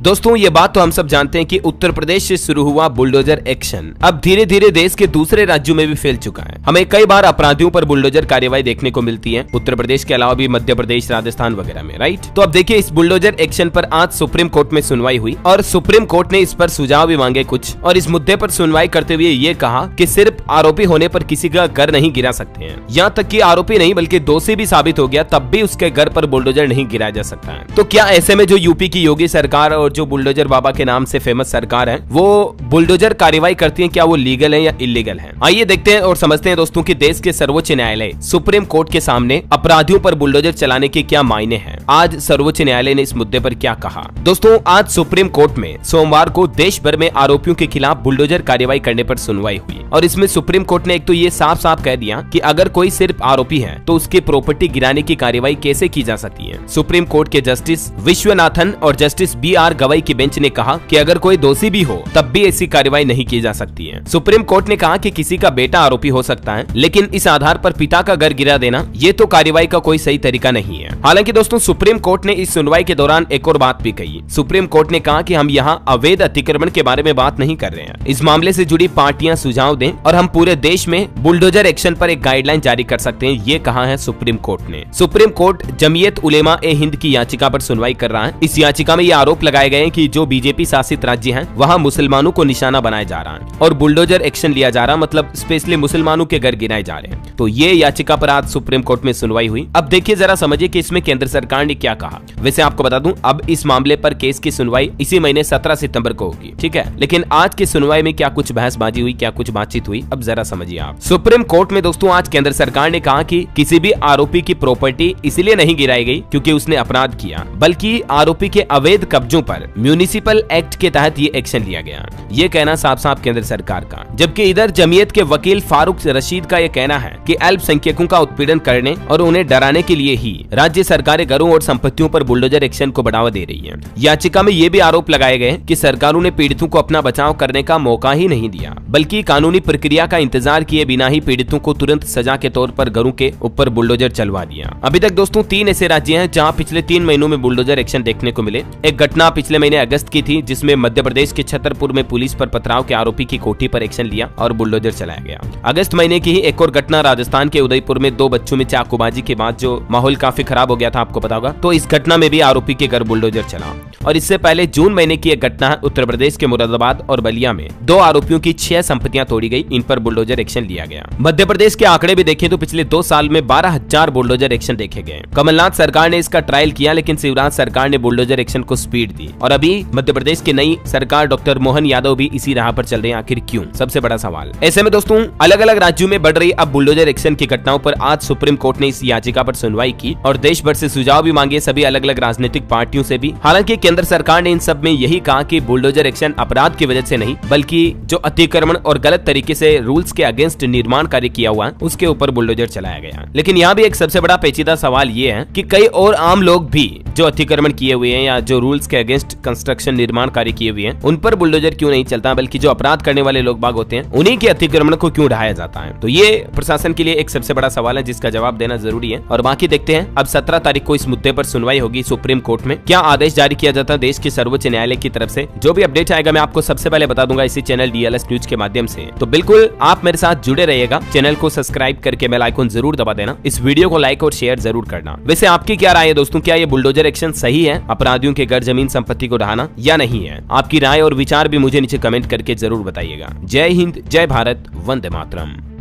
दोस्तों ये बात तो हम सब जानते हैं कि उत्तर प्रदेश से शुरू हुआ बुलडोजर एक्शन अब धीरे धीरे देश के दूसरे राज्यों में भी फैल चुका है। हमें कई बार अपराधियों पर बुलडोजर कार्यवाही देखने को मिलती है, उत्तर प्रदेश के अलावा भी मध्य प्रदेश, राजस्थान वगैरह में, राइट। तो अब देखिए इस बुलडोजर एक्शन पर आज सुप्रीम कोर्ट में सुनवाई हुई और सुप्रीम कोर्ट ने इस पर सुझाव भी मांगे कुछ, और इस मुद्दे पर सुनवाई करते हुए ये कहा कि सिर्फ आरोपी होने पर किसी का घर नहीं गिरा सकते हैं, यहाँ तक कि आरोपी नहीं बल्कि दोषी भी साबित हो गया तब भी उसके घर पर बुलडोजर नहीं गिराया जा सकता है। तो क्या ऐसे में जो यूपी की योगी सरकार और जो बुलडोजर बाबा के नाम से फेमस सरकार है वो बुलडोजर कार्रवाई करती है, क्या वो लीगल है या इलीगल है? आइए देखते हैं और समझते हैं दोस्तों कि देश के सर्वोच्च न्यायालय सुप्रीम कोर्ट के सामने अपराधियों पर बुलडोजर चलाने के क्या मायने हैं। आज सर्वोच्च न्यायालय ने इस मुद्दे पर क्या कहा। दोस्तों आज सुप्रीम कोर्ट में सोमवार को देश भर में आरोपियों के खिलाफ बुलडोजर कार्रवाई करने पर सुनवाई हुई और इसमें सुप्रीम कोर्ट ने एक तो ये साफ साफ कह दिया कि अगर कोई सिर्फ आरोपी है तो उसकी प्रॉपर्टी गिराने की कार्रवाई कैसे की जा सकती है। सुप्रीम कोर्ट के जस्टिस विश्वनाथन और जस्टिस BR गवाई की बेंच ने कहा कि अगर कोई दोषी भी हो तब भी ऐसी कार्रवाई नहीं की जा सकती है। सुप्रीम कोर्ट ने कहा कि किसी का बेटा आरोपी हो सकता है लेकिन इस आधार पर पिता का घर गिरा देना ये तो कार्रवाई का कोई सही तरीका नहीं है। हालांकि दोस्तों सुप्रीम कोर्ट ने इस सुनवाई के दौरान एक और बात भी कही। सुप्रीम कोर्ट ने कहा कि हम यहाँ अवैध अतिक्रमण के बारे में बात नहीं कर रहे हैं, इस मामले से जुड़ी पार्टियां सुझाव दें और हम पूरे देश में बुलडोजर एक्शन पर एक गाइडलाइन जारी कर सकते हैं, ये कहा है सुप्रीम कोर्ट ने। सुप्रीम कोर्ट जमीयत उलेमा ए हिंद की याचिका पर सुनवाई कर रहा है। इस याचिका में ये आरोप लगाए गए हैं कि जो बीजेपी शासित राज्य हैं वहां मुसलमानों को निशाना बनाया जा रहा है और बुलडोजर एक्शन लिया जा रहा है, मतलब स्पेशली मुसलमानों के घर गिराए जा रहे हैं। तो ये याचिका पर आज सुप्रीम कोर्ट में सुनवाई हुई। अब देखिए जरा समझिए कि इसमें केंद्र सरकार ने क्या कहा। वैसे आपको बता दूं अब इस मामले पर केस की सुनवाई इसी महीने 17 सितंबर को होगी, ठीक है। लेकिन आज की सुनवाई में क्या कुछ बहसबाजी हुई, क्या कुछ बातचीत हुई, अब जरा समझिए आप। सुप्रीम कोर्ट में दोस्तों आज केंद्र सरकार ने कहा कि किसी भी आरोपी की प्रॉपर्टी इसलिए नहीं गिराई गई क्योंकि उसने अपराध किया, बल्कि आरोपी के अवैध कब्जों पर म्युनिसिपल एक्ट के तहत ये एक्शन लिया गया। ये कहना साफ साफ केंद्र सरकार का। जबकि इधर जमीयत के वकील फारूक रशीद का यह कहना है कि अल्पसंख्यकों का उत्पीड़न करने और उन्हें डराने के लिए ही राज्य सरकारें घरों और संपत्तियों पर बुलडोजर एक्शन को बढ़ावा दे रही है। याचिका में ये भी आरोप लगाए गए कि सरकारों ने पीड़ितों को अपना बचाव करने का मौका ही नहीं दिया, बल्कि कानूनी प्रक्रिया का इंतजार किए बिना ही पीड़ितों को तुरंत सजा के तौर पर घरों के ऊपर बुलडोजर चलवा दिया। अभी तक दोस्तों 3 ऐसे राज्य हैं जहां पिछले 3 महीनों में बुलडोजर एक्शन देखने को मिले। एक घटना पिछले महीने अगस्त की थी जिसमें मध्य प्रदेश के छतरपुर में पुलिस पर पथराव के आरोपी की कोठी पर एक्शन लिया और बुलडोजर चलाया गया। अगस्त महीने की ही एक और घटना राजस्थान के उदयपुर में 2 बच्चों में चाकूबाजी के बाद जो माहौल काफी खराब हो गया था, आपको पता होगा। तो इस घटना में भी आरोपी के घर बुलडोजर चला। और इससे पहले जून महीने की एक घटना है उत्तर प्रदेश के मुरादाबाद और बलिया में 2 आरोपियों की 6 संपत्तियां तोड़ी गई, इन पर बुलडोजर एक्शन लिया गया। मध्य प्रदेश के आंकड़े भी देखें तो पिछले 2 साल में 12,000 बुलडोजर एक्शन देखे गए। कमलनाथ सरकार ने इसका ट्रायल किया लेकिन शिवराज सरकार ने बुलडोजर एक्शन को स्पीड दी और अभी मध्य प्रदेश की नई सरकार डॉक्टर मोहन यादव भी इसी राह पर चल रहे हैं। आखिर क्यों, सबसे बड़ा सवाल। ऐसे में दोस्तों अलग अलग राज्यों में बढ़ रही अब बुलडोजर एक्शन की घटनाओं पर आज सुप्रीम कोर्ट ने इस याचिका पर सुनवाई की और देश भर से सुझाव भी मांगे, सभी अलग अलग राजनीतिक पार्टियों से भी। हालांकि केंद्र सरकार ने इन सब में यही कहा कि बुलडोजर एक्शन अपराध की वजह से नहीं बल्कि जो अतिक्रमण और गलत तरीके से रूल्स के अगेंस्ट निर्माण कार्य किया हुआ है उसके ऊपर बुलडोजर चलाया गया। लेकिन यहाँ भी एक सबसे बड़ा पेचीदा सवाल ये है कि कई और आम लोग भी जो अतिक्रमण किए हुए हैं या जो रूल्स के अगेंस्ट कंस्ट्रक्शन निर्माण कार्य किए हुए हैं उन पर बुलडोजर क्यों नहीं चलता, बल्कि जो अपराध करने वाले लोग बाग होते हैं उन्हीं के अतिक्रमण को क्यों ढाया जाता है। तो ये प्रशासन के लिए एक सबसे बड़ा सवाल है जिसका जवाब देना जरूरी है। और बाकी देखते हैं अब 17 तारीख को इस मुद्दे पर सुनवाई होगी सुप्रीम कोर्ट में, क्या आदेश जारी किया जाता है देश के सर्वोच्च न्यायालय की तरफ से। जो भी अपडेट आएगा मैं आपको सबसे पहले बता दूंगा इसी चैनल DLS न्यूज के माध्यम से। तो बिल्कुल आप मेरे साथ जुड़े रहिएगा, चैनल को सब्सक्राइब करके बेल आइकन जरूर दबा देना, इस वीडियो को लाइक और शेयर जरूर करना। वैसे आपकी क्या राय है दोस्तों, क्या ये बुलडोजर एक्शन सही है अपराधियों के घर जमीन संपत्ति को ढहाना या नहीं है? आपकी राय और विचार भी मुझे नीचे कमेंट करके जरूर बताइएगा। जय हिंद, जय भारत, वंदे मातरम।